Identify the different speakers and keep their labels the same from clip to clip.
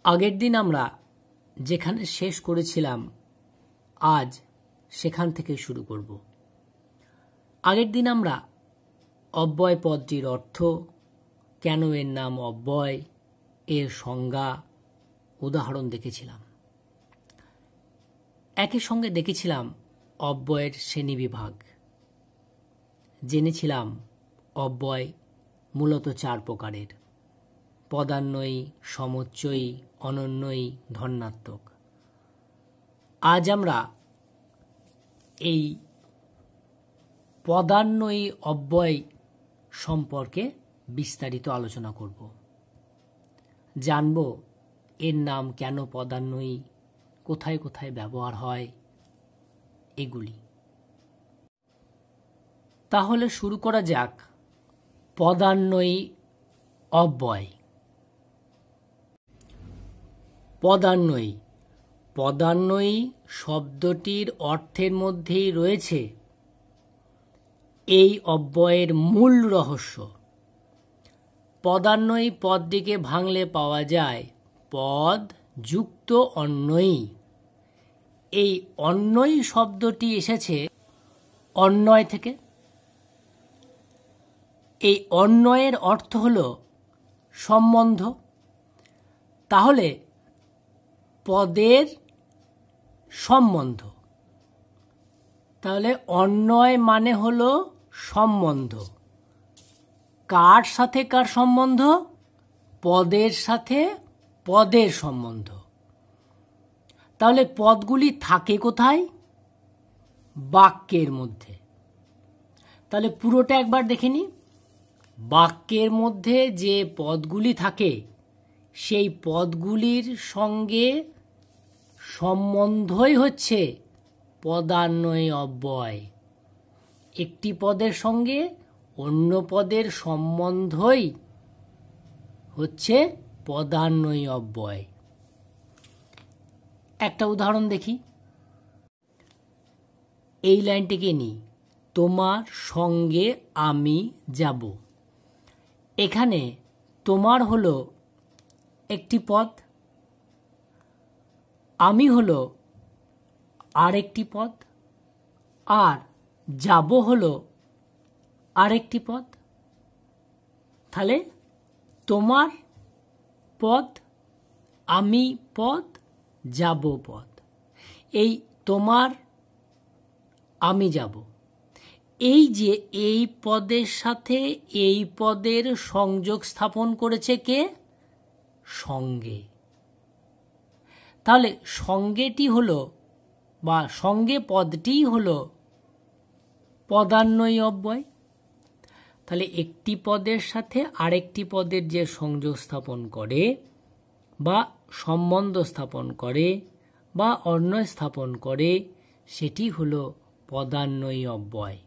Speaker 1: আগের দিন আমরা যেখানে শেষ করেছিলাম আজ সেখান থেকে শুরু করব। আগের দিন আমরা অব্যয় পদটির অর্থ, কেন এর নাম অব্যয়, এর সংজ্ঞা, উদাহরণ দেখেছিলাম। একই সঙ্গে দেখেছিলাম অব্যয়ের শ্রেণীবিভাগ। জেনেছিলাম অব্যয় মূলত 4 প্রকারের: পদান্বয়ী, সমুচ্চয়ী, অনন্বয়ী, ধন্যাত্মক। আজ আমরা এই পদান্বয়ী অব্যয় সম্পর্কে বিস্তারিত আলোচনা করব। জানব এর নাম কেন পদান্বয়ী, কোথায় কোথায় ব্যবহার হয়, এগুলি। তাহলে শুরু করা যাক পদান্বয়ী অব্যয়। পদান্বয়ী পদান্বয়ী শব্দটির অর্থের মধ্যেই রয়েছে এই অব্যয়ের মূল রহস্য। পদান্বয়ী পদটিকে ভাঙলে পাওয়া যায় পদ যুক্ত অন্বয়ী। এই অন্বয়ী শব্দটি এসেছে অন্বয় থেকে। এই অন্বয়ের অর্থ হল সম্বন্ধ। তাহলে পদের সম্বন্ধ, তাহলে অন্বয় মানে হল সম্বন্ধ। কার সাথে কার সম্বন্ধ? পদের সাথে পদের সম্বন্ধ। তাহলে পদগুলি থাকে কোথায়? বাক্যের মধ্যে। তাহলে পুরোটা একবার দেখে নিই। বাক্যের মধ্যে যে পদগুলি থাকে সেই পদগুলির সঙ্গে সম্বন্ধই হচ্ছে পদান্বয়ী অব্যয়। একটি পদের সঙ্গে অন্য পদের সম্বন্ধই হচ্ছে পদান্বয়ী অব্যয়। একটা উদাহরণ দেখি। এই লাইনটিকে নিই, তোমার সঙ্গে আমি যাব। এখানে তোমার হলো একটি পদ, আমি হলো আরেকটি পদ, আর যাব হলো আরেকটি পদ। তাহলে তোমার পদ, আমি পদ, যাব পদ। এই তোমার, আমি যাব, এই যে এই পদের সাথে এই পদের সংযোগ স্থাপন করেছে কে? সঙ্গে। তাহলে সঙ্গেটি হলো বা সঙ্গে পদটি হলো পদান্বয়ী অব্যয়। তাহলে একটি পদের সাথে আরেকটি পদের যে সংযোগ স্থাপন করে বা সম্বন্ধ স্থাপন করে বা অন্বয় স্থাপন করে সেটি হলো পদান্বয়ী অব্যয়।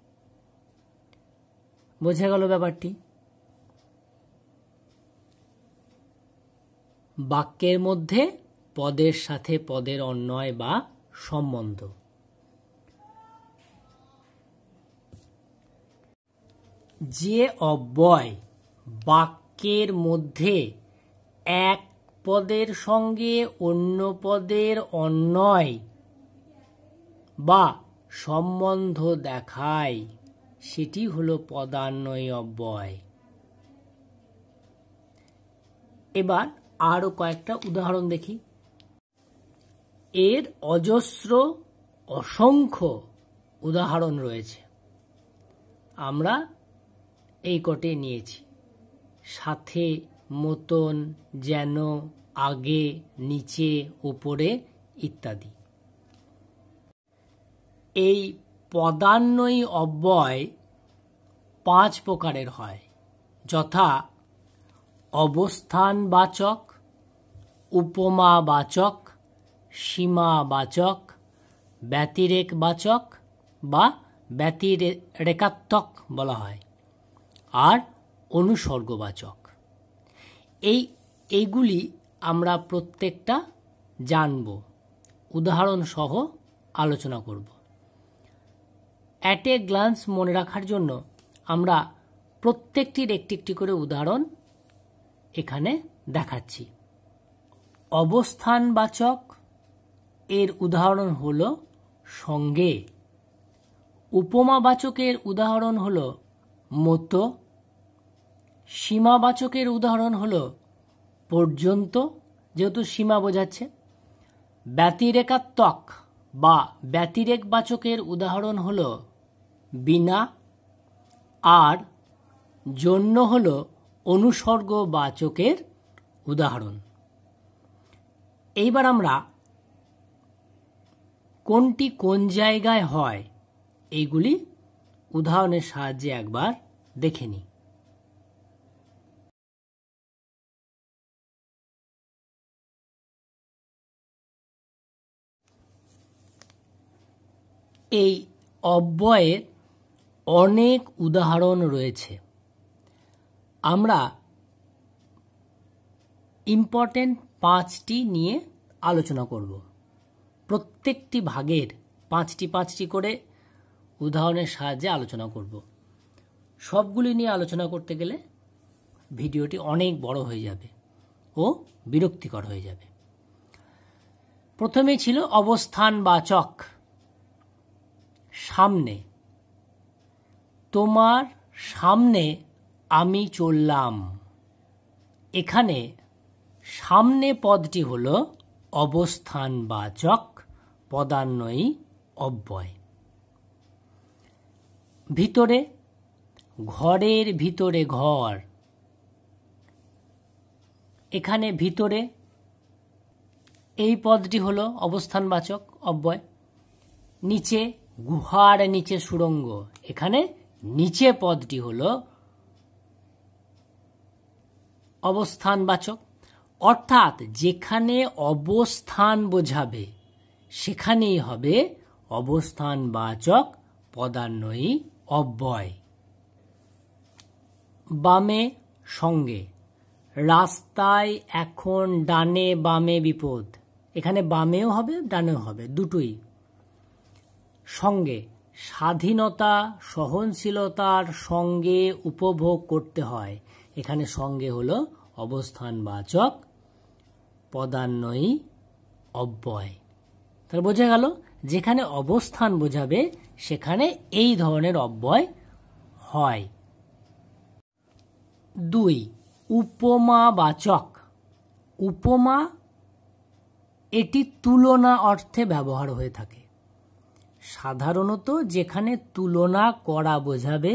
Speaker 1: বোঝা গেল ব্যাপারটি? বাক্যের মধ্যে পদের সাথে পদের অন্বয় বা সম্বন্ধ। যে অব্যয় বাক্যের মধ্যে এক পদের সঙ্গে অন্য পদের অন্বয় বা সম্বন্ধ দেখায় সেটি হলো পদান্বয়ী অব্যয়। এবার আরো কয়েকটা উদাহরণ দেখি। এর অজস্র অসংখ্য উদাহরণ রয়েছে। আমরা এই কটে নিয়েছি: সাথে, মতন, যেন, আগে, নিচে, উপরে ইত্যাদি। এই পদান্বয়ী অব্যয় 5 প্রকারের হয়, যথা অবস্থানবাচক, উপমাবাচক, সীমাবাচক, ব্যতিরেকবাচক বা ব্যতিরেকাত্মক বলা হয়, আর অনুসর্গবাচক। এইগুলি আমরা প্রত্যেকটা জানব, উদাহরণ সহ আলোচনা করব। অ্যাট এ গ্লান্স মনে রাখার জন্য আমরা প্রত্যেকটির একটি একটি করে উদাহরণ এখানে দেখাচ্ছি। অবস্থানবাচক এর উদাহরণ হল সঙ্গে, উপমাবাচকের উদাহরণ হল মতো, সীমাবাচকের উদাহরণ হল পর্যন্ত, যেহেতু সীমা বোঝাচ্ছে, ব্যতিরেকাত্মক বা ব্যতিরেকবাচকের উদাহরণ হল বিনা, আর জন্য হল অনুসর্গবাচকের উদাহরণ। এইবার আমরা কোনটি কোন জায়গায় হয় এইগুলি উদাহরণের সাহায্যে একবার দেখে নিই। এই অব্যয়ের অনেক উদাহরণ রয়েছে। আমরা ইম্পর্টেন্ট 5টি নিয়ে আলোচনা করব। প্রত্যেকটি ভাগের 5টি করে উদাহরণের সাহায্যে আলোচনা করব। সবগুলি নিয়ে আলোচনা করতে গেলে ভিডিওটি অনেক বড় হয়ে যাবে ও বিরক্তিকর হয়ে যাবে। প্রথমে ছিল অবস্থানবাচক। সামনে, তোমার সামনে আমি চললাম। এখানে সামনে পদটি হল অবস্থানবাচক পদান্বয়ী অব্যয়। ভিতরে, ঘরের ভিতরে ঘর। এখানে ভিতরে এই পদটি হল অবস্থানবাচক অব্যয়। নিচে, গুহার নিচে সুড়ঙ্গ। এখানে নিচে পদটি হল অবস্থানবাচক। অর্থাৎ যেখানে অবস্থান বোঝাবে সেখানেই হবে অবস্থানবাচক পদান্বয়ী অব্যয়। বামে, সঙ্গে। রাস্তায় এখন ডানে বামে বিপদ। এখানে বামেও হবে ডানেও হবে, দুটোই। সঙ্গে, স্বাধীনতা সহনশীলতার সঙ্গে উপভোগ করতে হয়। এখানে সঙ্গে হলো অবস্থানবাচক পদান্বয়ী অব্যয়। তাহলে বোঝা গেল যেখানে অবস্থান বোঝাবে সেখানে এই ধরনের অব্যয় হয়। 2. উপমাবাচক। উপমা এটি তুলনা অর্থে ব্যবহার হয়ে থাকে। সাধারণত যেখানে তুলনা করা বোঝাবে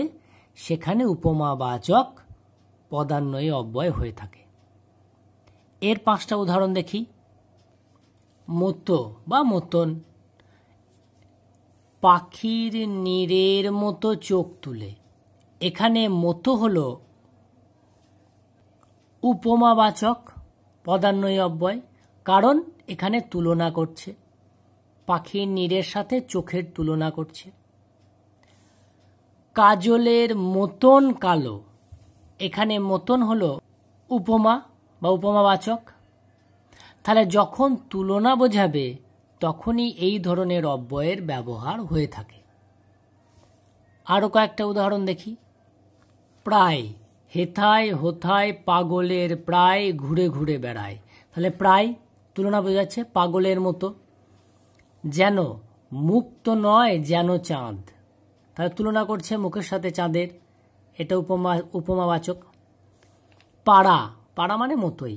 Speaker 1: সেখানে উপমাবাচক পদান্বয়ী অব্যয় হয়ে থাকে। এর 5টা উদাহরণ দেখি। মতো বা মতন। পাখির নীড়ের মতো চোখ তুলে। এখানে মতো হলো উপমাবাচক পদান্বয়ী অব্যয়, কারণ এখানে তুলনা করছে, পাখির নীড়ের সাথে চোখের তুলনা করছে। কাজলের মতন কালো। এখানে মতন হলো উপমা বা উপমাবাচক। তাহলে যখন তুলনা বোঝাবে তখনই এই ধরনের অব্যয়ের ব্যবহার হয়ে থাকে। আরো কয়েকটা উদাহরণ দেখি। প্রায়। হেথায় হোথায় পাগলের প্রায় ঘুরে ঘুরে বেড়ায়। তাহলে প্রায় তুলনা বোঝাচ্ছে, পাগলের মতো। যেন, মুক্ত নয় যেন চাঁদ। তাহলে তুলনা করছে মুখের সাথে চাঁদের, এটা উপমাবাচক। পাড়া, পাড়া মানে মতোই।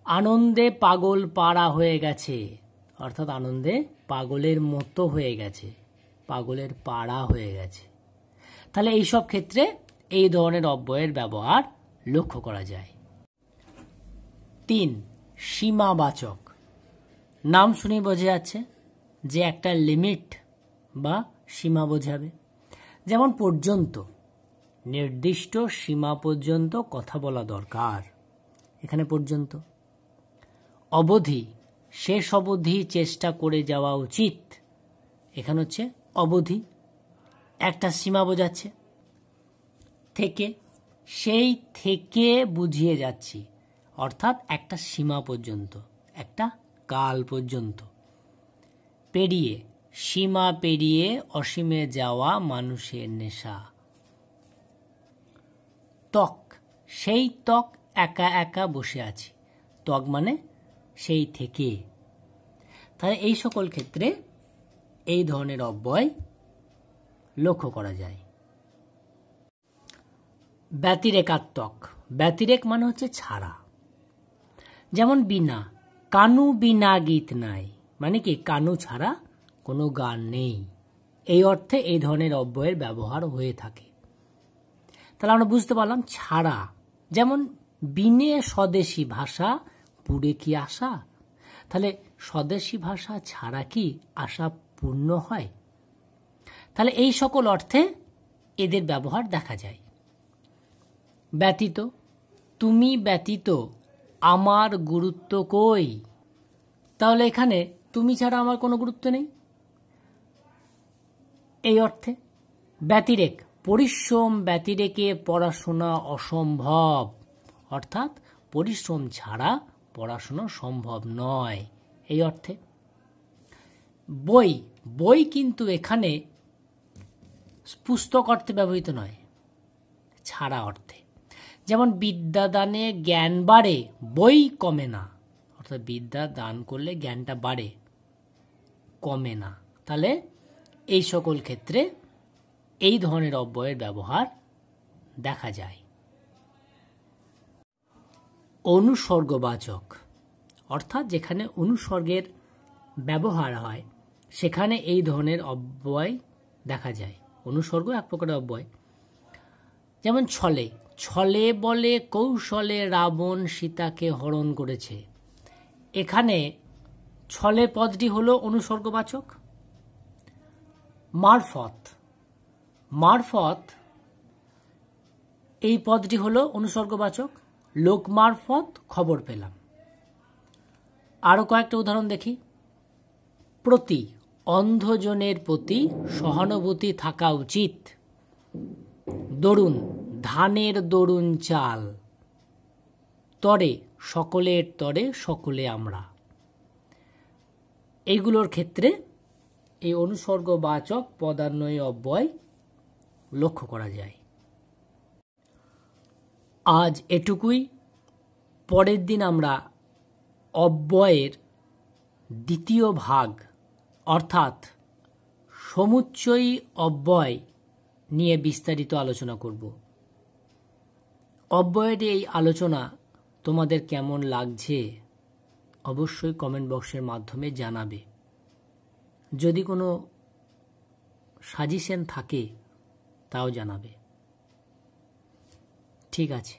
Speaker 1: আনন্দে পাগল পাড়া হয়ে গেছে, অর্থাৎ আনন্দে পাগলের মতো হয়ে গেছে, পাগলের পাড়া হয়ে গেছে। তাহলে এইসব ক্ষেত্রে এই ধরনের অব্যয়ের ব্যবহার লক্ষ্য করা যায়। 3. সীমাবাচক। নাম শুনে বোঝা যাচ্ছে যে একটা লিমিট বা সীমা বোঝাবে। যেমন পর্যন্ত, নির্দিষ্ট সীমা পর্যন্ত কথা বলা দরকার, এখানে পর্যন্ত। অবধি, শেষ অবধি চেষ্টা করে যাওয়া উচিত, এখানে হচ্ছে অবধি, একটা সীমা বোঝাচ্ছে। থেকে, সেই থেকে বুঝিয়ে যাচ্ছি, অর্থাৎ একটা সীমা পর্যন্ত, একটা কাল পর্যন্ত। পেরিয়ে, সীমা পেরিয়ে অসীমে যাওয়া মানুষের নেশা। ত্বক, সেই ত্বক একা একা বসে আছি। ত্বক মানে সেই থেকে। তাহলে এই সকল ক্ষেত্রে এই ধরনের অব্যয় লক্ষ্য করা যায়। ব্যতিরেকাত্মক, ব্যতিরেক মানে হচ্ছে ছাড়া। যেমন বিনা, কানু বিনা গীত নাই, মানে কি কানু ছাড়া কোনো গান নেই। এই অর্থে এই ধরনের অব্যয়ের ব্যবহার হয়ে থাকে। তাহলে আমরা বুঝতে পারলাম ছাড়া। যেমন বিনে স্বদেশী ভাষা পুরে কি আশা, তাহলে স্বদেশী ভাষা ছাড়া কি আশা পূর্ণ হয়? তাহলে এই সকল অর্থে এদের ব্যবহার দেখা যায়। ব্যতীত, তুমি ব্যতীত আমার গুরুত্ব কই, তাহলে এখানে তুমি ছাড়া আমার কোনো গুরুত্ব নেই, এই অর্থে। ব্যতিরেক, পরিশ্রম ব্যতিরেকে পড়াশোনা অসম্ভব, অর্থাৎ পরিশ্রম ছাড়া পড়াশোনা সম্ভব নয়, এই অর্থে। বই, বই কিন্তু এখানে পুস্তক অর্থে ব্যবহৃত নয়, ছাড়া অর্থে। যেমন বিদ্যা দানে জ্ঞান বাড়ে, বই কমে না, অর্থাৎ বিদ্যা দান করলে জ্ঞানটা বাড়ে, কমে না। তাহলে এই সকল ক্ষেত্রে এই ধরনের অব্যয়ের ব্যবহার দেখা যায়। অনুসর্গবাচক, অর্থাৎ যেখানে অনুসর্গের ব্যবহার হয় সেখানে এই ধরনের অব্যয় দেখা যায়। অনুসর্গ এক প্রকারের অব্যয়। যেমন ছলে, ছলে বলে কৌশলে রাবণ সীতাকে হরণ করেছে, এখানে ছলে পদটি হলো অনুসর্গবাচক। মারফত, মারফত এই পদটি হলো অনুসর্গবাচক। লোক মারফত খবর পেলাম। আরো কয়েকটা উদাহরণ দেখি। প্রতি, অন্ধজনের প্রতি সহানুভূতি থাকা উচিত। দরুন, ধানের দরুন চাল। তরে, সকলের তরে সকলে আমরা। এইগুলোর ক্ষেত্রে এই অনুসর্গবাচক পদান্বয়ী অব্যয় লক্ষ্য করা যায়। আজ এটুকুই। পরের দিন আমরা অব্যয়ের দ্বিতীয় ভাগ অর্থাৎ সমুচ্চয়ী অব্যয় নিয়ে বিস্তারিত আলোচনা করব। অব্যয়ের এই আলোচনা তোমাদের কেমন লাগছে অবশ্যই কমেন্ট বক্সের মাধ্যমে জানাবে। যদি কোনো সাজেশন থাকে তাও জানাবে। ঠিক আছে।